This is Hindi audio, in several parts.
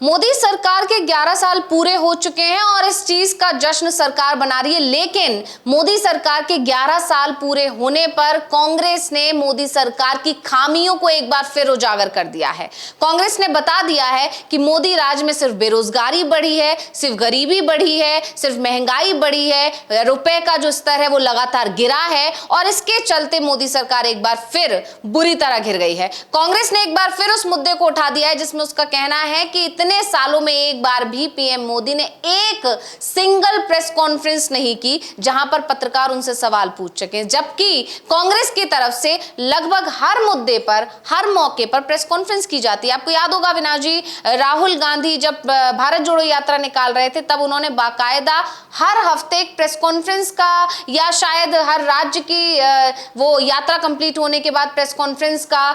मोदी सरकार के 11 साल पूरे हो चुके हैं और इस चीज का जश्न सरकार मना रही है। लेकिन मोदी सरकार के 11 साल पूरे होने पर कांग्रेस ने मोदी सरकार की खामियों को एक बार फिर उजागर कर दिया है। कांग्रेस ने बता दिया है कि मोदी राज में सिर्फ बेरोजगारी बढ़ी है, सिर्फ गरीबी बढ़ी है, सिर्फ महंगाई बढ़ी है, रुपए का जो स्तर है वो लगातार गिरा है और इसके चलते मोदी सरकार एक बार फिर बुरी तरह घिर गई है। कांग्रेस ने एक बार फिर उस मुद्दे को उठा दिया है जिसमें उसका कहना है कि इतने सालों में एक बार भी पीएम मोदी ने एक सिंगल प्रेस कॉन्फ्रेंस नहीं की जहां पर पत्रकार उनसे सवाल पूछ सके, जबकि कांग्रेस की तरफ से लगभग हर मुद्दे पर, हर मौके पर प्रेस कॉन्फ्रेंस की जाती है। आपको याद होगा अविनाश जी, राहुल गांधी जब भारत जोड़ो यात्रा निकाल रहे थे तब उन्होंने बाकायदा हर हफ्ते एक प्रेस कॉन्फ्रेंस का या शायद हर राज्य की वो यात्रा कंप्लीट होने के बाद प्रेस कॉन्फ्रेंस का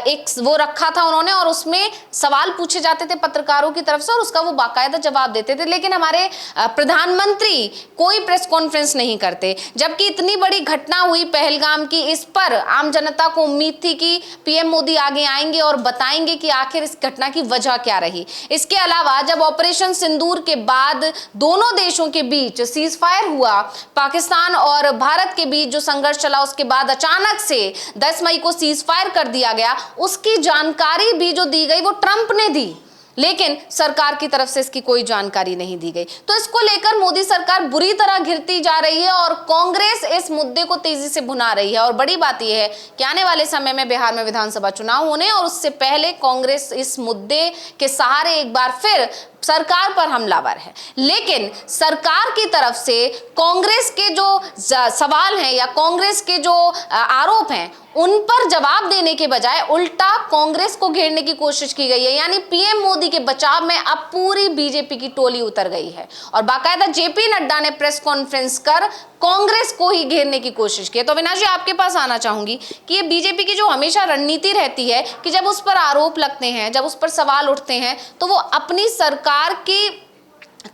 एक वो रखा था उन्होंने, और उसमें सवाल पूछे जाते थे पत्रकारों की तरफ से और उसका वो बाकायदा जवाब देते थे। लेकिन हमारे प्रधानमंत्री कोई प्रेस कॉन्फ्रेंस नहीं करते, जबकि इतनी बड़ी घटना हुई पहलगाम की, इस पर आम जनता को उम्मीद थी कि पीएम मोदी आगे आएंगे और बताएंगे कि आखिर इस घटना की वजह क्या रही। इसके अलावा जब ऑपरेशन सिंदूर के बाद दोनों देशों के बीच सीज फायर हुआ, पाकिस्तान और भारत के बीच जो संघर्ष चला, उसके बाद अचानक से 10 मई को सीज फायर कर दिया गया, उसकी जानकारी भी जो दी गई वो ट्रंप ने दी, लेकिन सरकार की तरफ से इसकी कोई जानकारी नहीं दी गई। तो इसको लेकर मोदी सरकार बुरी तरह घिरती जा रही है और कांग्रेस इस मुद्दे को तेजी से भुना रही है। और बड़ी बात यह है कि आने वाले समय में बिहार में विधानसभा चुनाव होने और उससे पहले कांग्रेस इस मुद्दे के सहारे एक बार फिर सरकार पर हमलावर है। लेकिन सरकार की तरफ से कांग्रेस के जो सवाल हैं या कांग्रेस के जो आरोप हैं उन पर जवाब देने के बजाय उल्टा कांग्रेस को घेरने की कोशिश की गई है। यानी पीएम मोदी के बचाव में अब पूरी बीजेपी की टोली उतर गई है और बाकायदा जेपी नड्डा ने प्रेस कॉन्फ्रेंस कर कांग्रेस को ही घेरने की कोशिश की है। तो अविनाश जी, आपके पास आना चाहूंगी कि ये बीजेपी की जो हमेशा रणनीति रहती है कि जब उस पर आरोप लगते हैं, जब उस पर सवाल उठते हैं, तो वो अपनी सरकार की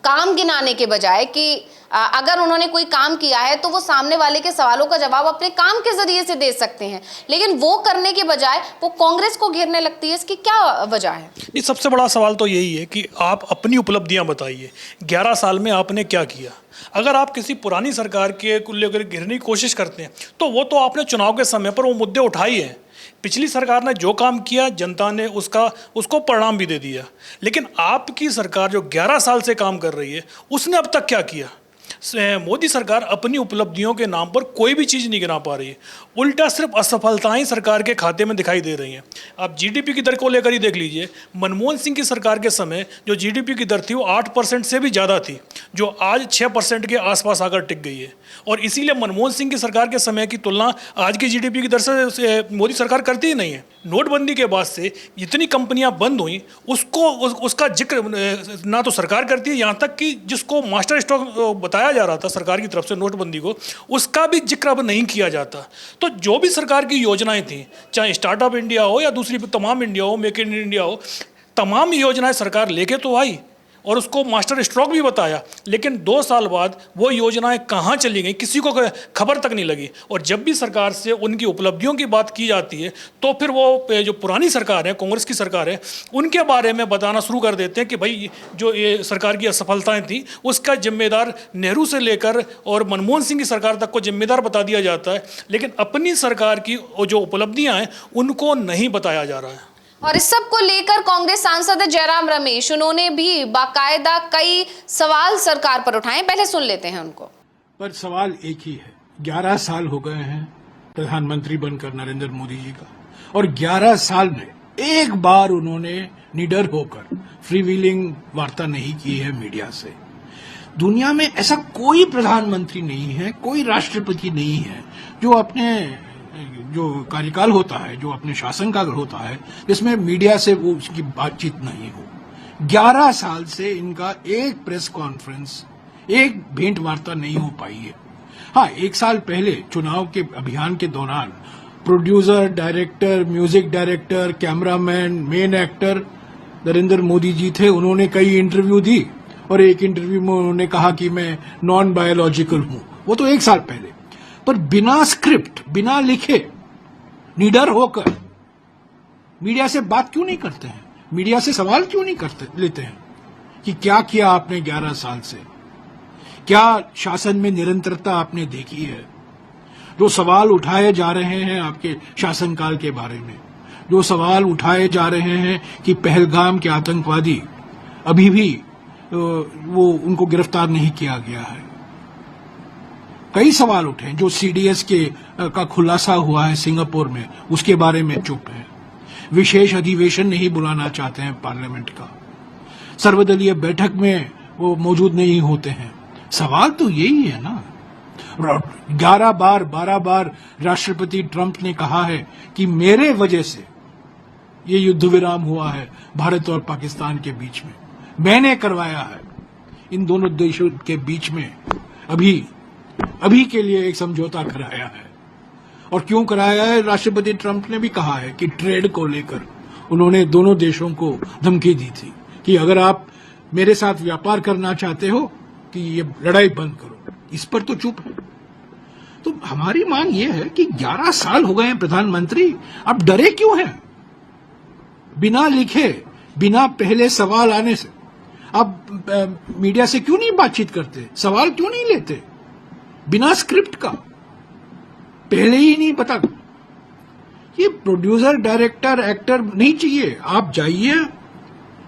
काम गिनाने के बजाय कि अगर उन्होंने कोई काम किया है तो वो सामने वाले के सवालों का जवाब अपने काम के जरिए से दे सकते हैं, लेकिन वो करने के बजाय वो कांग्रेस को घेरने लगती है। इसकी क्या वजह है? ये सबसे बड़ा सवाल तो यही है कि आप अपनी उपलब्धियां बताइए, 11 साल में आपने क्या किया। अगर आप किसी पुरानी सरकार के को लेकर घेरने की कोशिश करते हैं तो वो तो आपने चुनाव के समय पर वो मुद्दे उठाए हैं। पिछली सरकार ने जो काम किया जनता ने उसको परिणाम भी दे दिया, लेकिन आपकी सरकार जो 11 साल से काम कर रही है उसने अब तक क्या किया? मोदी सरकार अपनी उपलब्धियों के नाम पर कोई भी चीज़ नहीं गिना पा रही है, उल्टा सिर्फ असफलताएं सरकार के खाते में दिखाई दे रही हैं। आप जीडीपी की दर को लेकर ही देख लीजिए, मनमोहन सिंह की सरकार के समय जो जीडीपी की दर थी वो 8% से भी ज़्यादा थी, जो आज 6% के आसपास आकर टिक गई है। और इसीलिए मनमोहन सिंह की सरकार के समय की तुलना आज की जीडीपी की दर से मोदी सरकार करती ही नहीं है। नोटबंदी के बाद से जितनी कंपनियां बंद हुई उसका जिक्र ना तो सरकार करती है, यहाँ तक कि जिसको मास्टर स्ट्रोक बताया जा रहा था सरकार की तरफ से नोटबंदी को, उसका भी जिक्र अब नहीं किया जाता। तो जो भी सरकार की योजनाएं थी, चाहे स्टार्टअप इंडिया हो या दूसरी तमाम इंडिया हो, मेक इन इंडिया हो, तमाम योजनाएं सरकार लेके तो आई और उसको मास्टर स्ट्रोक भी बताया, लेकिन 2 साल बाद वो योजनाएं कहाँ चली गई किसी को खबर तक नहीं लगी। और जब भी सरकार से उनकी उपलब्धियों की बात की जाती है तो फिर वो जो पुरानी सरकार है, कांग्रेस की सरकार है, उनके बारे में बताना शुरू कर देते हैं कि भाई जो ये सरकार की असफलताएं थी उसका जिम्मेदार नेहरू से लेकर और मनमोहन सिंह की सरकार तक को जिम्मेदार बता दिया जाता है, लेकिन अपनी सरकार की जो उपलब्धियाँ हैं उनको नहीं बताया जा रहा है। और इस सब को लेकर कांग्रेस सांसद जयराम रमेश, उन्होंने भी बाकायदा कई सवाल सरकार पर उठाए। पहले सुन लेते हैं उनको। पर सवाल एक ही है, 11 साल हो गए हैं प्रधानमंत्री बनकर नरेंद्र मोदी जी का, और 11 साल में एक बार उन्होंने निडर होकर फ्रीव्हीलिंग वार्ता नहीं की है मीडिया से। दुनिया में ऐसा कोई प्रधानमंत्री नहीं है, कोई राष्ट्रपति नहीं है जो अपने जो कार्यकाल होता है, जो अपने शासनकाल होता है, जिसमें मीडिया से वो उसकी बातचीत नहीं हो। 11 साल से इनका एक प्रेस कॉन्फ्रेंस, एक भेंट वार्ता नहीं हो पाई है। हाँ, 1 साल पहले चुनाव के अभियान के दौरान producer, director, music director, cameraman, main actor Narendra Modi ji थे। उन्होंने कई इंटरव्यू दी और एक इंटरव्यू में उन्होंने कहा कि मैं नॉन बायोलॉजिकल हूं। वो तो 1 साल पहले। पर बिना स्क्रिप्ट, बिना लिखे, निडर होकर मीडिया से बात क्यों नहीं करते हैं? मीडिया से सवाल क्यों नहीं करते लेते हैं कि क्या किया आपने 11 साल से, क्या शासन में निरंतरता आपने देखी है। जो सवाल उठाए जा रहे हैं आपके शासनकाल के बारे में, जो सवाल उठाए जा रहे हैं कि पहलगाम के आतंकवादी अभी भी वो उनको गिरफ्तार नहीं किया गया है। कई सवाल उठे हैं। जो सीडीएस का खुलासा हुआ है सिंगापुर में, उसके बारे में चुप है। विशेष अधिवेशन नहीं बुलाना चाहते हैं पार्लियामेंट का, सर्वदलीय बैठक में वो मौजूद नहीं होते हैं। सवाल तो यही है ना। 12 बार राष्ट्रपति ट्रंप ने कहा है कि मेरे वजह से ये युद्ध विराम हुआ है भारत और पाकिस्तान के बीच में, मैंने करवाया है। इन दोनों देशों के बीच में अभी के लिए एक समझौता कराया है। और क्यों कराया है? राष्ट्रपति ट्रंप ने भी कहा है कि ट्रेड को लेकर उन्होंने दोनों देशों को धमकी दी थी कि अगर आप मेरे साथ व्यापार करना चाहते हो कि ये लड़ाई बंद करो। इस पर तो चुप है। तो हमारी मांग ये है कि 11 साल हो गए हैं प्रधानमंत्री, आप डरे क्यों हैं? बिना लिखे, बिना पहले सवाल आने से आप मीडिया से क्यों नहीं बातचीत करते, सवाल क्यों नहीं लेते? बिना स्क्रिप्ट का, पहले ही नहीं पता। ये प्रोड्यूसर, डायरेक्टर, एक्टर नहीं चाहिए। आप जाइए,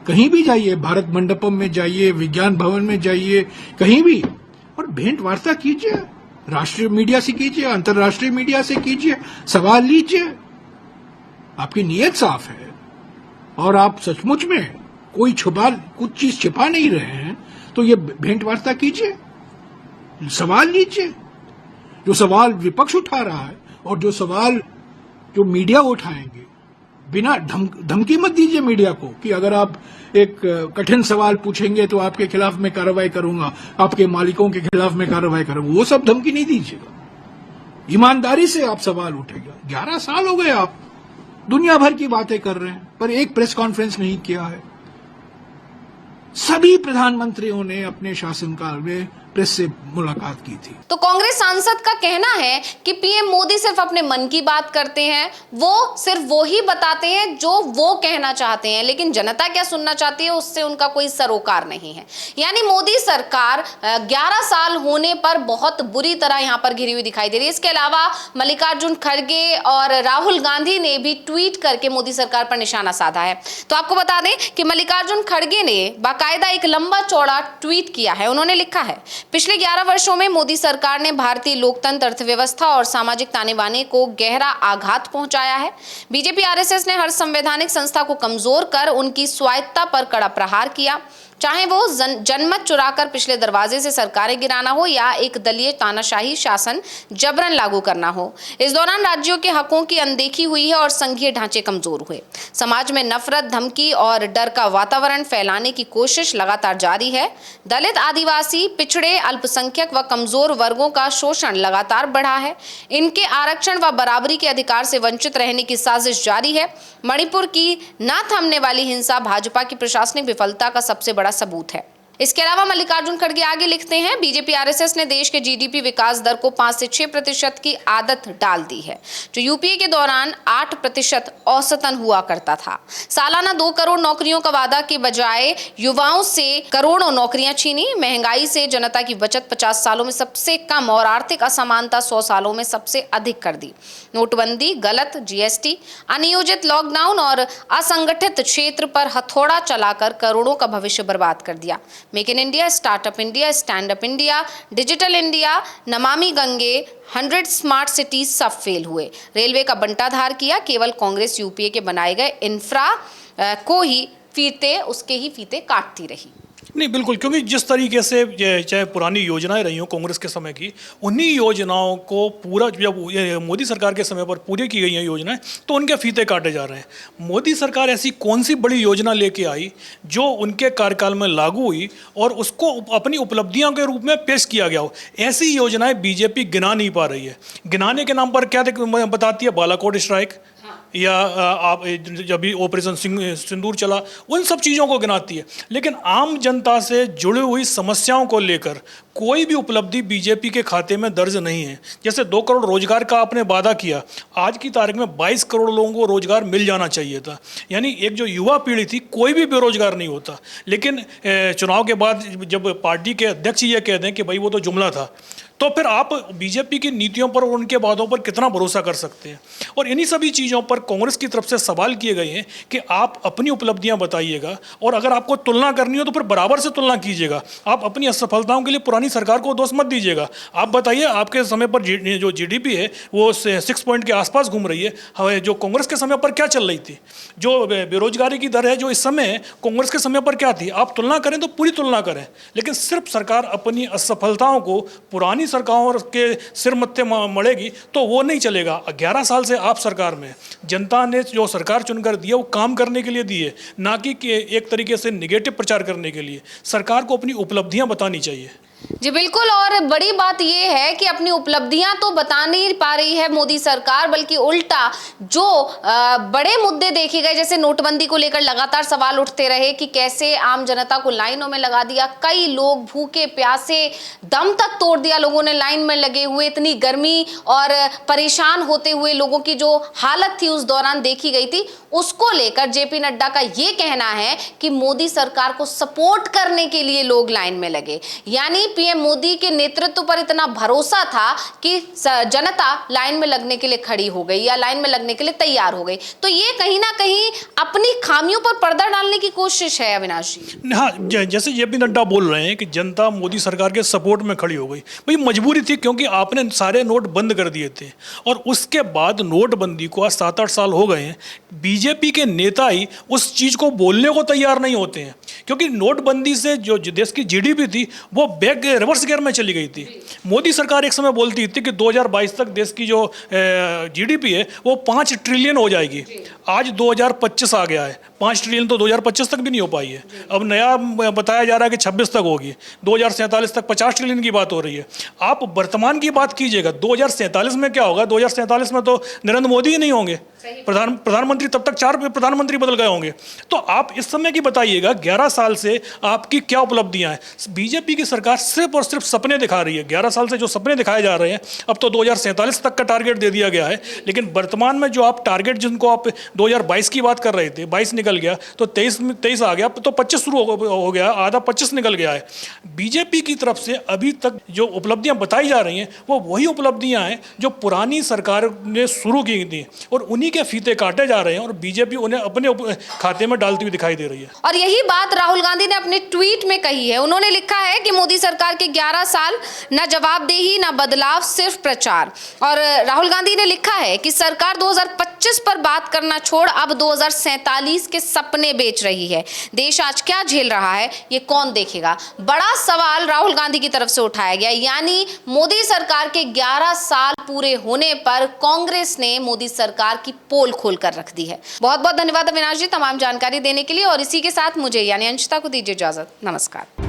कहीं भी जाइए, भारत मंडपम में जाइए, विज्ञान भवन में जाइए, कहीं भी, और भेंट वार्ता कीजिए। राष्ट्रीय मीडिया से कीजिए, अंतर्राष्ट्रीय मीडिया से कीजिए, सवाल लीजिए। आपकी नीयत साफ है और आप सचमुच में कुछ चीज छिपा नहीं रहे हैं, तो ये भेंट वार्ता कीजिए, सवाल लीजिए। जो सवाल विपक्ष उठा रहा है और जो मीडिया उठाएंगे, बिना धमकी मत दीजिए मीडिया को कि अगर आप एक कठिन सवाल पूछेंगे तो आपके खिलाफ मैं कार्रवाई करूंगा, आपके मालिकों के खिलाफ मैं कार्रवाई करूंगा। वो सब धमकी नहीं दीजिएगा, ईमानदारी से आप सवाल उठेगा। 11 साल हो गए आप दुनिया भर की बातें कर रहे हैं, पर एक प्रेस कॉन्फ्रेंस नहीं किया है। सभी प्रधानमंत्रियों ने अपने शासनकाल में प्रेस से मुलाकात की थी। तो कांग्रेस सांसद का कहना है कि पीएम मोदी सिर्फ अपने मन की बात करते हैं, वो सिर्फ वो ही बताते हैं जो वो कहना चाहते हैं, लेकिन जनता क्या सुनना चाहती है उससे उनका कोई सरोकार नहीं है। यानी मोदी सरकार 11 साल होने पर बहुत बुरी तरह यहां पर घिरी हुई दिखाई दे रही है। इसके अलावा मल्लिकार्जुन खड़गे और राहुल गांधी ने भी ट्वीट करके मोदी सरकार पर निशाना साधा है। तो आपको बता दें कि मल्लिकार्जुन खड़गे ने बाकायदा एक लंबा चौड़ा ट्वीट किया है। उन्होंने लिखा है, पिछले 11 वर्षों में मोदी सरकार ने भारतीय लोकतंत्र, अर्थव्यवस्था और सामाजिक ताने बाने को गहरा आघात पहुंचाया है। बीजेपी आरएसएस ने हर संवैधानिक संस्था को कमजोर कर उनकी स्वायत्तता पर कड़ा प्रहार किया, चाहे वो जनमत चुराकर पिछले दरवाजे से सरकारें गिराना हो या एक दलीय तानाशाही शासन जबरन लागू करना हो। इस दौरान राज्यों के हकों की अनदेखी हुई है और संघीय ढांचे कमजोर हुए। समाज में नफरत, धमकी और डर का वातावरण फैलाने की कोशिश लगातार जारी है। दलित, आदिवासी, पिछड़े, अल्पसंख्यक व कमजोर वर्गों का शोषण लगातार बढ़ा है। इनके आरक्षण व बराबरी के अधिकार से वंचित रहने की साजिश जारी है। मणिपुर की न थमने वाली हिंसा भाजपा की प्रशासनिक विफलता का सबसे बड़ा सबूत है। इसके अलावा मल्लिकार्जुन खड़गे आगे लिखते हैं, बीजेपी आरएसएस ने देश के जीडीपी विकास दर को 5 से 6% की आदत डाल दी है, जो यूपीए के दौरान 8% औसतन हुआ करता था। सालाना 2 करोड़ नौकरियों का वादा के बजाय युवाओं से करोड़ों नौकरियां छीनी। महंगाई से जनता की बचत 50 सालों में सबसे कम और आर्थिक असमानता 100 सालों में सबसे अधिक कर दी। नोटबंदी, गलत जीएसटी, अनियोजित लॉकडाउन और असंगठित क्षेत्र पर हथौड़ा चलाकर करोड़ों का भविष्य बर्बाद कर दिया। Make in India, startup India, stand up India, digital India, Namami Gange, 100 smart cities सब फेल हुए। रेलवे का बंटाधार किया। केवल कांग्रेस यूपीए के बनाए गए इंफ्रा को ही उसके ही फीते काटती रही। नहीं, बिल्कुल, क्योंकि जिस तरीके से चाहे पुरानी योजनाएं रही हों कांग्रेस के समय की, उन्हीं योजनाओं को पूरा जब मोदी सरकार के समय पर पूरी की गई हैं योजनाएं, तो उनके फीते काटे जा रहे हैं। मोदी सरकार ऐसी कौन सी बड़ी योजना लेके आई जो उनके कार्यकाल में लागू हुई और उसको अपनी उपलब्धियों के रूप में पेश किया गया हो? ऐसी योजनाएं बीजेपी गिना नहीं पा रही है। गिनाने के नाम पर क्या बताती है? बालाकोट स्ट्राइक या आप जब भी ऑपरेशन सिंदूर चला, उन सब चीज़ों को गिनाती है, लेकिन आम जनता से जुड़ी हुई समस्याओं को लेकर कोई भी उपलब्धि बीजेपी के खाते में दर्ज नहीं है। जैसे 2 करोड़ रोजगार का आपने वादा किया, आज की तारीख में 22 करोड़ लोगों को रोजगार मिल जाना चाहिए था। यानी एक जो युवा पीढ़ी थी, कोई भी बेरोजगार नहीं होता। लेकिन चुनाव के बाद जब पार्टी के अध्यक्ष ये कह दें कि भाई वो तो जुमला था, तो फिर आप बीजेपी की नीतियों पर और उनके वादों पर कितना भरोसा कर सकते हैं। और इन्हीं सभी चीज़ों पर कांग्रेस की तरफ से सवाल किए गए हैं कि आप अपनी उपलब्धियां बताइएगा, और अगर आपको तुलना करनी हो तो फिर बराबर से तुलना कीजिएगा। आप अपनी असफलताओं के लिए पुरानी सरकार को दोष मत दीजिएगा। आप बताइए, आपके समय पर जो जीडीपी है वो 6 पॉइंट के आसपास घूम रही है, जो कांग्रेस के समय पर क्या चल रही थी? जो बेरोजगारी की दर है जो इस समय कांग्रेस के समय पर क्या थी? आप तुलना करें तो पूरी तुलना करें, लेकिन सिर्फ सरकार अपनी असफलताओं को पुरानी सरकारों के सिर मत्थे मड़ेगी तो वो नहीं चलेगा। 11 साल से आप सरकार में, जनता ने जो सरकार चुनकर दी है वो काम करने के लिए दी है, ना कि एक तरीके से निगेटिव प्रचार करने के लिए। सरकार को अपनी उपलब्धियां बतानी चाहिए। जी बिल्कुल, और बड़ी बात ये है कि अपनी उपलब्धियां तो बता नहीं पा रही है मोदी सरकार, बल्कि उल्टा जो बड़े मुद्दे देखे गए, जैसे नोटबंदी को लेकर लगातार सवाल उठते रहे कि कैसे आम जनता को लाइनों में लगा दिया, कई लोग भूखे प्यासे दम तक तोड़ दिया लोगों ने लाइन में लगे हुए। इतनी गर्मी और परेशान होते हुए लोगों की जो हालत थी उस दौरान देखी गई थी, उसको लेकर जेपी नड्डा का ये कहना है कि मोदी सरकार को सपोर्ट करने के लिए लोग लाइन में लगे। यानी पीएम मोदी के नेतृत्व पर इतना भरोसा था कि जनता लाइन में लगने के लिए खड़ी हो गई या लाइन में लगने के लिए तैयार हो गई। तो ये कहीं ना कहीं अपनी खामियों पर पर्दा डालने की कोशिश है अविनाश जी। हाँ, जैसे जेपी नड्डा बोल रहे हैं कि जनता मोदी सरकार के सपोर्ट में खड़ी हो गई, भाई मजबूरी थी, क्योंकि आपने सारे नोट बंद कर दिए थे और उसके बाद नोटबंदी को आज 7-8 साल हो गए हैं। बीजेपी के नेता ही उस चीज़ को बोलने को तैयार नहीं होते हैं, क्योंकि नोटबंदी से जो देश की जीडीपी थी वो रिवर्स गियर में चली गई थी। मोदी सरकार एक समय बोलती थी कि 2022 तक देश की जो जीडीपी है वो 5 ट्रिलियन हो जाएगी। आज 2025 आ गया है, 5 ट्रिलियन तो 2025 तक भी नहीं हो पाई है। अब नया बताया जा रहा है कि 26 तक होगी, 2047 तक 50 ट्रिलियन की बात हो रही है। आप वर्तमान की बात कीजिएगा, 2047 में क्या होगा? 2047 में तो नरेंद्र मोदी ही नहीं होंगे प्रधानमंत्री, तब तक 4 प्रधानमंत्री बदल गए होंगे। तो आप इस समय की बताइएगा, 11 साल से आपकी क्या उपलब्धियां हैं? बीजेपी की सरकार सिर्फ और सिर्फ सपने दिखा रही है। 11 साल से जो सपने दिखाए जा रहे हैं, अब तो 2047 तक का टारगेट दे दिया गया है, लेकिन वर्तमान में जो आप टारगेट जिनको आप 2022 की बात कर रहे थे, 22 निकल गया, तो 23 आ गया, तो 25 शुरू हो गया, आधा 25 निकल गया है। बीजेपी की तरफ से अभी तक जो उपलब्धियां बताई जा रही हैं वो वही उपलब्धियां हैं जो पुरानी सरकार ने शुरू की थी, और उन्हीं के फीते काटे जा रहे हैं और बीजेपी उन्हें अपने खाते में डालती हुई दिखाई दे रही है। और यही बात राहुल गांधी ने अपने ट्वीट में कही है। उन्होंने लिखा है कि मोदी सरकार के 11 साल, न जवाबदेही न बदलाव, सिर्फ प्रचार। और राहुल गांधी ने लिखा है कि सरकार 2025 पर बात करना छोड़ अब 2047 के सपने बेच रही है। देश आज क्या झेल रहा है ये कौन देखेगा? बड़ा सवाल राहुल गांधी की तरफ से उठाया गया। यानी मोदी सरकार के 11 साल पूरे होने पर कांग्रेस ने मोदी सरकार की पोल खोल कर रख दी है। बहुत बहुत धन्यवाद अविनाश जी तमाम जानकारी देने के लिए, और इसी के साथ मुझे यानी अंशिता को दीजिए इजाजत। नमस्कार।